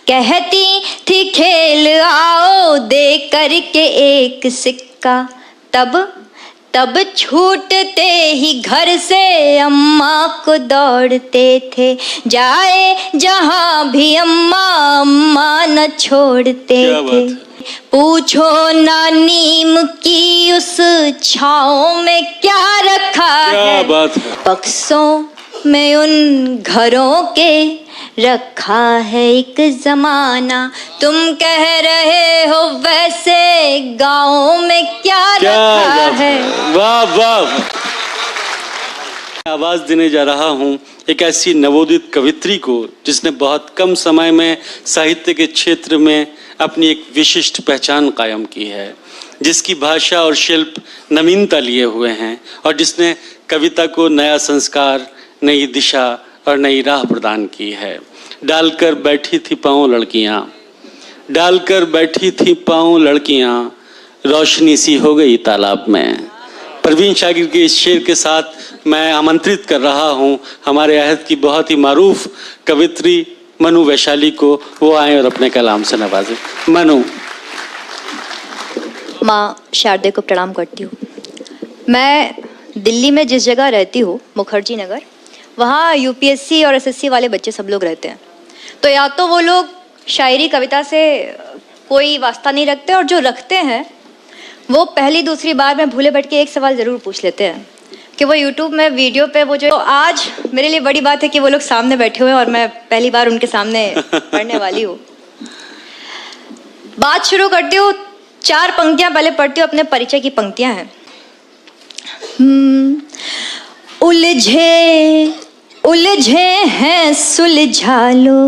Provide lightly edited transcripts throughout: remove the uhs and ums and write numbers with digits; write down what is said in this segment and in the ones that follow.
कहती थी खेल आओ दे करके एक सिक्का। तब छूटते ही घर से अम्मा को दौड़ते थे, जाए जहाँ भी अम्मा न छोड़ते थे। पूछो ना नीम की उस छाँव में क्या रखा है, बक्सों में उन घरों के रखा है एक जमाना। तुम कह रहे हो वैसे गाँव में क्या रखा है। वाह वाह। आवाज देने जा रहा हूँ एक ऐसी नवोदित कवित्री को जिसने बहुत कम समय में साहित्य के क्षेत्र में अपनी एक विशिष्ट पहचान कायम की है, जिसकी भाषा और शिल्प नवीनता लिए हुए हैं और जिसने कविता को नया संस्कार, नई दिशा और नई राह प्रदान की है। डालकर बैठी थी पाँव लड़कियाँ, डालकर बैठी थी पाँव लड़कियाँ, रोशनी सी हो गई तालाब में। परवीन शाकिर के इस शेर के साथ मैं आमंत्रित कर रहा हूँ हमारे अहद की बहुत ही मारूफ कवित्री मनु वैशाली को, वो आए और अपने कलाम से नवाजे। मनु। माँ शारदे को प्रणाम करती हूँ। मैं दिल्ली में जिस जगह रहती हूँ, मुखर्जी नगर, वहाँ यूपीएससी और एसएससी वाले बच्चे सब लोग रहते हैं। तो या तो वो लोग शायरी कविता से कोई वास्ता नहीं रखते, और जो रखते हैं वो पहली दूसरी बार में भूले बैठ के एक सवाल ज़रूर पूछ लेते हैं कि वो यूट्यूब में वीडियो पे वो जो, तो आज मेरे लिए बड़ी बात है कि वो लोग सामने बैठे हुए हैं और मैं पहली बार उनके सामने पढ़ने वाली हूँ। बात शुरू करती हूँ, 4 पंक्तियाँ पहले पढ़ती हूँ, अपने परिचय की पंक्तियाँ हैं। उलझे हैं सुलझा लो,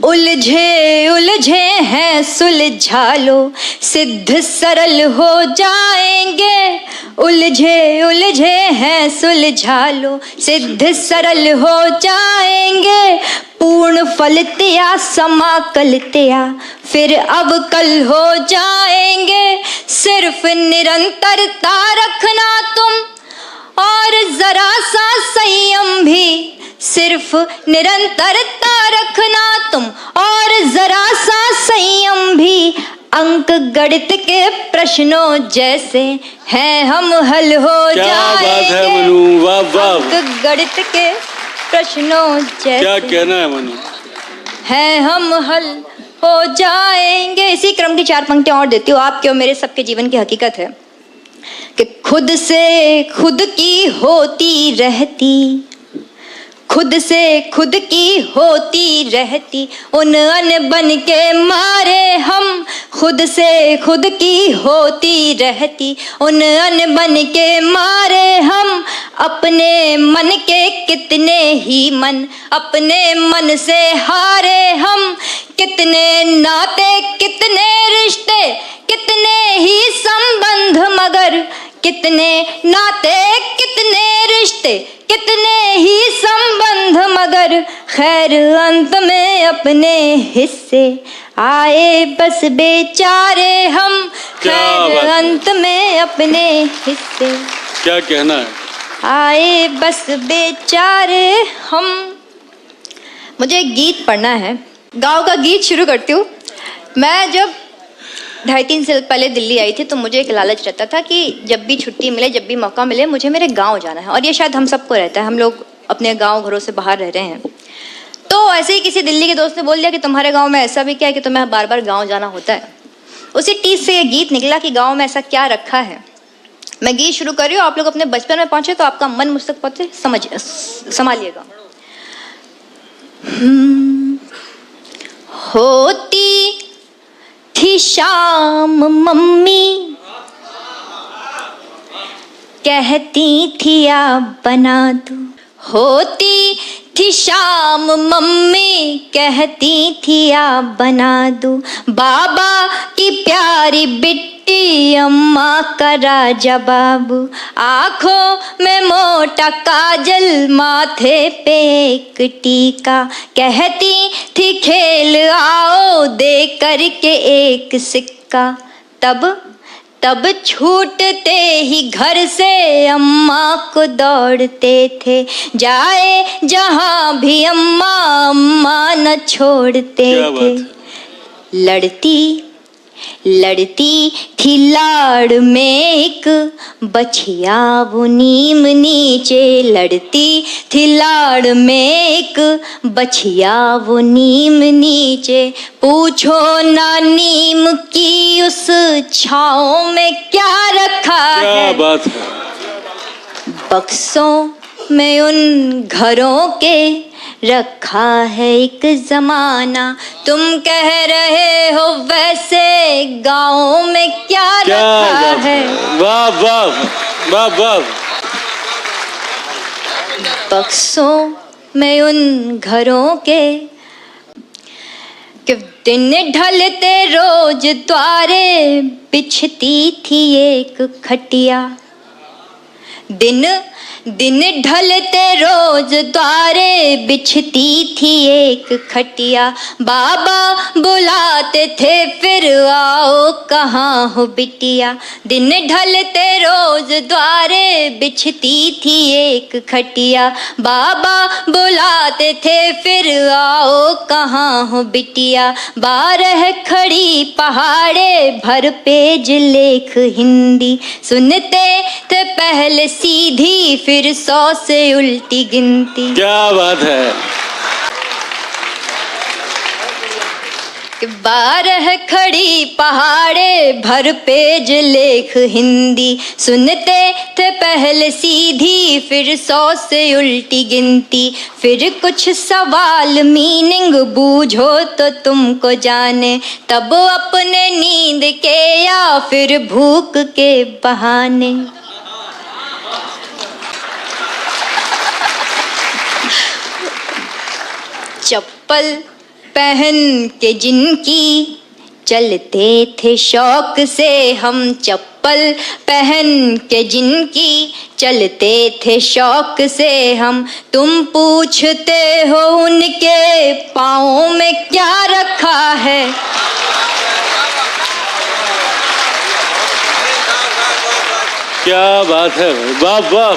उलझे हैं सुलझा लो, सिद्ध सरल हो जाएंगे। उलझे हैं सुलझा लो, सिद्ध सरल हो जाएंगे। पूर्ण फलतिया समाकलतिया फिर अब कल हो जाएंगे। सिर्फ निरंतरता रखना तुम और जरा सा संयम भी, सिर्फ निरंतरता रखना तुम और जरा सा संयम भी। अंक गणित के प्रश्नों जैसे हैं हम हल हो जाएंगे। अंक गणित के प्रश्नों जैसे, क्या कहना है मनु, हैं हम हल हो जाएंगे। इसी क्रम की 4 पंक्तियां और देती हूँ, आपके और मेरे सबके जीवन की हकीकत है कि खुद से खुद की होती रहती, खुद से खुद की होती रहती उन अनबन के मारे हम। खुद से खुद की होती रहती उन अनबन के मारे हम। अपने मन के कितने ही मन, अपने मन से हारे हम। कितने नाते कितने रिश्ते, कितने ही संबंध, मगर कितने नाते कितने रिश्ते, कितने ही संबंध, मगर खैर अंत में अपने हिस्से आए बस बेचारे हम। खैर अंत में अपने हिस्से, क्या कहना है, आए बस बेचारे हम। मुझे गीत पढ़ना है, गाँव का गीत शुरू करती हूँ। मैं जब 2.5-3 साल पहले दिल्ली आई थी तो मुझे एक लालच रहता था कि जब भी छुट्टी मिले, जब भी मौका मिले, मुझे मेरे गांव जाना है। और ये शायद हम सबको रहता है, हम लोग अपने गांव घरों से बाहर रह रहे हैं। तो ऐसे ही किसी दिल्ली के दोस्त ने बोल दिया कि तुम्हारे गांव में ऐसा भी क्या है कि तुम्हें बार बार गांव जाना होता है। उसी टीस से ये गीत निकला कि गाँव में ऐसा क्या रखा है। मैं गीत शुरू कर रही हूँ, आप लोग अपने बचपन में पहुँचे तो आपका मन मुझ तक पहुँचे, संभालिएगा। होती थी शाम मम्मी, कहती थी आप बना दो। होती थी शाम मम्मी, कहती थी आप बना दो। बाबा की प्यारी बिट्टी, अम्मा का राजा बाबू। आँखों में मोटा काजल, माथे पे एक टीका। कहती थी खेल आओ दे करके एक सिक्का। तब छूटते ही घर से अम्मा को दौड़ते थे, जाए जहां भी अम्मा अम्मा न छोड़ते थे। लड़ती थी लाड़ में एक बछिया वो नीम नीचे, लड़ती थी लाड़ में एक बछिया वो नीम नीचे। पूछो ना नीम की उस छाँव में क्या रखा है, क्या बात है। बक्सों में उन घरों के रखा है एक जमाना, तुम कह रहे हो वैसे गाँव में क्या रखा है। वाह वाह वाह वाह। बक्सों में उन घरों के कि दिन ढलते रोज द्वारे बिछती थी एक खटिया, दिन ढलते रोज द्वारे बिछती थी एक खटिया। बाबा बुलाते थे फिर आओ कहाँ हो बिटिया, दिन ढलते रोज द्वारे बिछती थी एक खटिया। बाबा बुलाते थे फिर आओ कहाँ हो बिटिया। 12 खड़ी पहाड़े भर पेज लेख हिंदी, सुनते थे पहले सीधी फिर 100 से उल्टी गिनती। क्या बात है। 12 खड़ी पहाड़े भर पेज लेख हिंदी, सुनते थे पहले सीधी फिर 100 से उल्टी गिनती। फिर कुछ सवाल मीनिंग बूझो तो तुमको जाने, तब अपने नींद के या फिर भूख के बहाने। चप्पल पहन के जिनकी चलते थे शौक से हम, चप्पल पहन के जिनकी चलते थे शौक से हम। तुम पूछते हो उनके पाँव में क्या रखा है, क्या बात है। वाह वाह।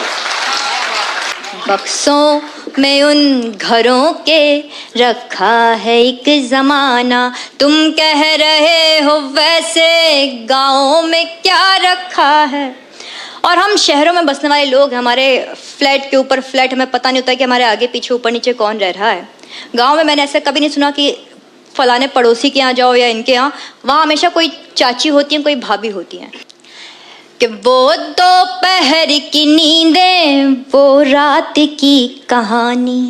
बक्सों में उन घरों के रखा है एक जमाना, तुम कह रहे हो वैसे गाँव में क्या रखा है। और हम शहरों में बसने वाले लोग, हमारे फ्लैट के ऊपर फ्लैट, हमें पता नहीं होता है कि हमारे आगे पीछे ऊपर नीचे कौन रह रहा है। गाँव में मैंने ऐसा कभी नहीं सुना कि फलाने पड़ोसी के यहाँ जाओ या इनके यहाँ, वहाँ हमेशा कोई चाची होती है, कोई भाभी होती हैं। कि वो दोपहर की नींदें वो रात की कहानी,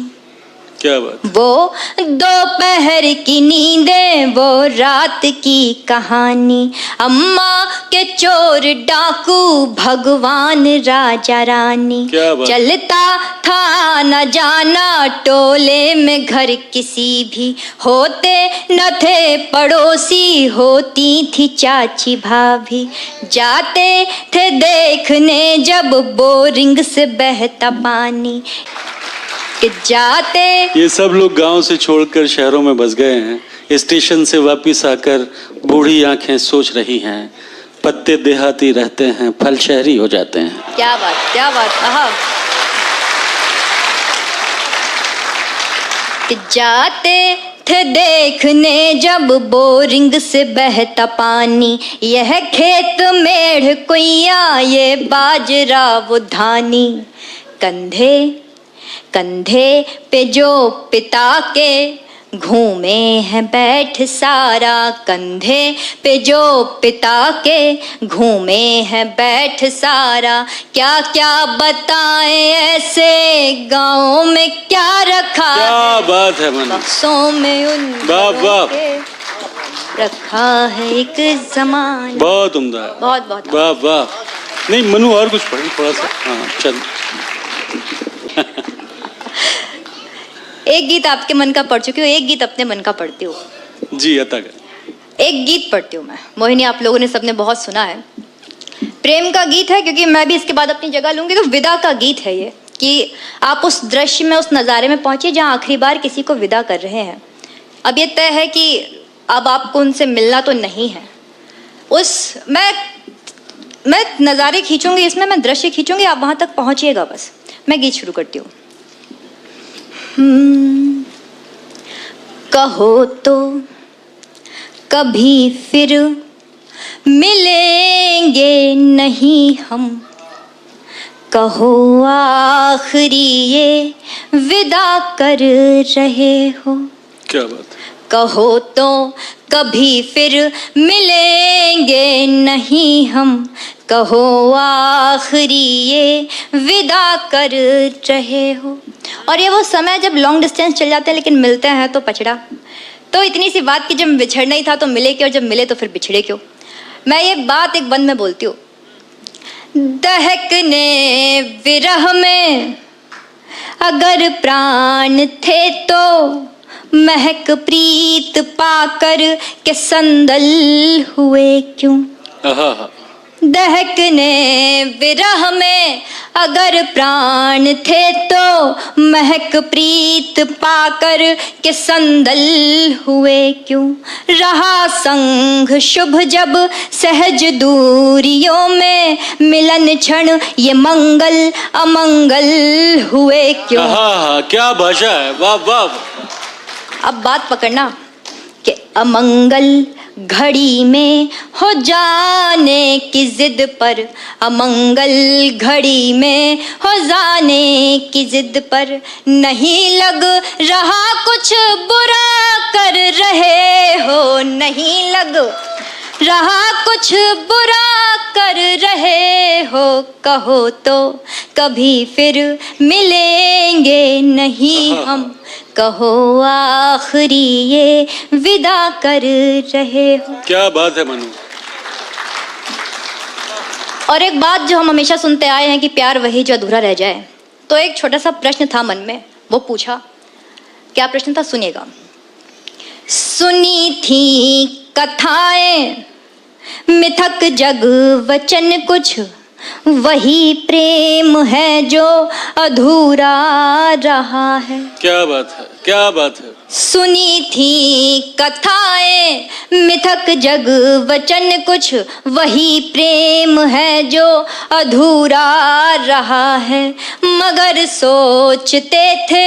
क्या बात। वो दोपहर की नींदें वो रात की कहानी। अम्मा के चोर डाकू भगवान राजा रानी, क्या बात। चलता था न जाना टोले में घर किसी भी, होते न थे पड़ोसी होती थी चाची भाभी। जाते थे देखने जब बोरिंग से बहता पानी, कि जाते। ये सब लोग गांव से छोड़कर शहरों में बस गए हैं। स्टेशन से वापस आकर बूढ़ी आंखें सोच रही हैं, पत्ते देहाती रहते हैं फल शहरी हो जाते हैं। क्या बात, क्या बात। कि जाते थे देखने जब बोरिंग से बहता पानी, यह खेत मेढ़ कुइया ये बाजरा वो धानी। कंधे पे जो पिता के घूमे हैं बैठ सारा, कंधे पे जो पिता के घूमे हैं बैठ सारा। क्या क्या बताएं ऐसे गाँव में क्या रखा, क्या बात है। बक्सों में उन के रखा है एक जमाना। बहुत उम्दा, बहुत बहुत। वाह वाह। नहीं मनु और कुछ पढ़ी थोड़ा सा। हाँ चल। एक गीत आपके मन का पढ़ चुकी हूँ, एक गीत अपने मन का पढ़ती हूँ। जी अता कर। एक गीत पढ़ती हूँ मैं, मोहिनी आप लोगों ने सबने बहुत सुना है, प्रेम का गीत है, क्योंकि मैं भी इसके बाद अपनी जगह लूंगी। तो विदा का गीत है ये, कि आप उस दृश्य में, उस नज़ारे में पहुंचे जहाँ आखिरी बार किसी को विदा कर रहे हैं। अब ये तय है कि अब आपको उनसे मिलना तो नहीं है। मैं मैं नज़ारे खींचूंगी, इसमें मैं दृश्य खींचूंगी, आप वहां तक पहुंचिएगा बस। मैं गीत शुरू करती हूँ। कहो तो कभी फिर मिलेंगे नहीं हम, कहो आखिरी ये विदा कर रहे हो। क्या बात है। कहो तो कभी फिर मिलेंगे नहीं हम, कहो आखिरी ये विदा कर रहे हो। और ये वो समय जब लॉन्ग डिस्टेंस चल जाते हैं लेकिन मिलते हैं तो पछड़ा। तो इतनी सी बात कि जब बिछड़ना ही था तो मिले क्यों, और जब मिले तो फिर बिछड़े क्यों। मैं ये बात एक बंद में बोलती हूँ। दहकने विरह में अगर प्राण थे तो महक प्रीत पाकर के संदल हुए क्यों। दहकने विरह में अगर प्राण थे तो महक प्रीत पाकर के संदल हुए क्यों। रहा संग शुभ जब सहज दूरियों में, मिलन क्षण ये मंगल अमंगल हुए क्यों। क्या भाषा है, वाह वाह। अब बात पकड़ना कि अमंगल घड़ी में हो जाने की जिद पर, अमंगल घड़ी में हो जाने की जिद पर, नहीं लग रहा कुछ बुरा कर रहे हो, नहीं लग रहा कुछ बुरा कर रहे हो। कहो तो कभी फिर मिलेंगे नहीं हम, कहो आखिरी ये विदा कर रहे हो। क्या बात है मनु। और एक बात जो हम हमेशा सुनते आए हैं कि प्यार वही जो अधूरा रह जाए। तो एक छोटा सा प्रश्न था मन में, वो पूछा। क्या प्रश्न था, सुनिएगा। सुनी थी कथाएं मिथक जग वचन कुछ, वही प्रेम है जो अधूरा रहा है। क्या बात है, क्या बात है। सुनी थी कथाएं मिथक जग वचन कुछ, वही प्रेम है जो अधूरा रहा है। मगर सोचते थे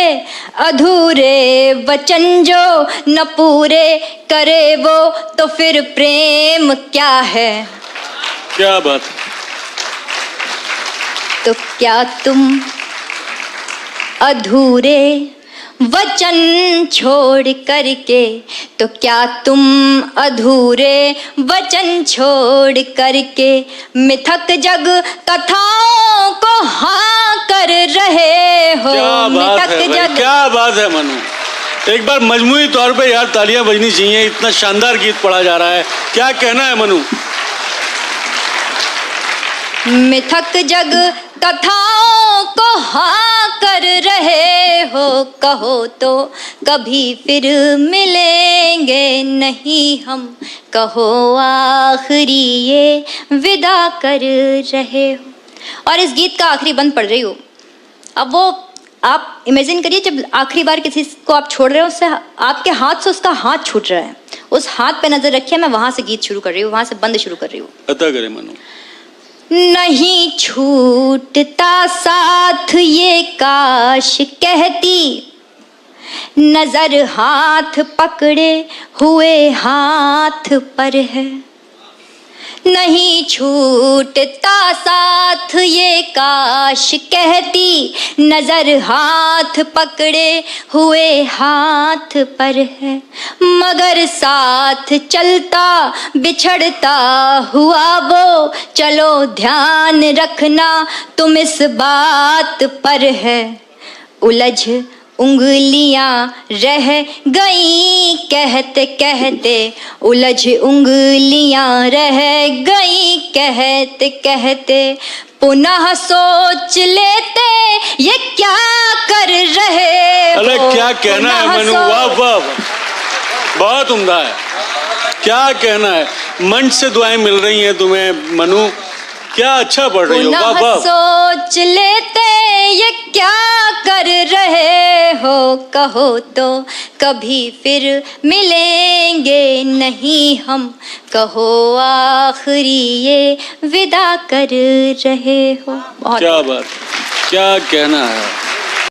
अधूरे वचन जो न पूरे करे वो, तो फिर प्रेम क्या है। क्या बात है। तो क्या तुम अधूरे वचन छोड़ करके, तो क्या तुम अधूरे वचन छोड़ करके मिथक जग कथाओं को हाँ कर रहे हो। क्या बात है भाई, क्या बात है मनु। एक बार मजमूई तौर पे यार तालियां बजनी चाहिए, इतना शानदार गीत पढ़ा जा रहा है। क्या कहना है मनु। मिथक जग कथाओं को हाँ कर रहे हो, कहो तो कभी फिर मिलेंगे नहीं हम, कहो आखिरी ये विदा कर रहे हो। और इस गीत का आखिरी बंद पढ़ रही हूँ। अब वो आप इमेजिन करिए, जब आखिरी बार किसी को आप छोड़ रहे हो, उससे आपके हाथ से उसका हाथ छूट रहा है, उस हाथ पे नजर रखिए। मैं वहां से गीत शुरू कर रही हूँ, वहां से बंद शुरू कर रही हूँ। अता करे मनु। नहीं छूटता साथ ये काश कहती, नजर हाथ पकड़े हुए हाथ पर है। नहीं छूटता साथ ये काश कहती, नजर हाथ पकड़े हुए हाथ पर है। मगर साथ चलता बिछड़ता हुआ वो, चलो ध्यान रखना तुम इस बात पर है। उलझ उंगलियां रह गई कहते कहते, उलझ उंगलियां रह गई कहते कहते, पुनः सोच लेते ये क्या कर रहे हो। अरे क्या कहना है मनु, वाह वाह, बहुत उम्दा है। क्या कहना है, मंच से दुआएं मिल रही हैं तुम्हें मनु, क्या अच्छा पढ़ रही हो, वाह वाह। सोच लेते ये क्या कर रहे हो, कहो तो कभी फिर मिलेंगे नहीं हम, कहो आखिरी ये विदा कर रहे हो। क्या बात, क्या कहना है।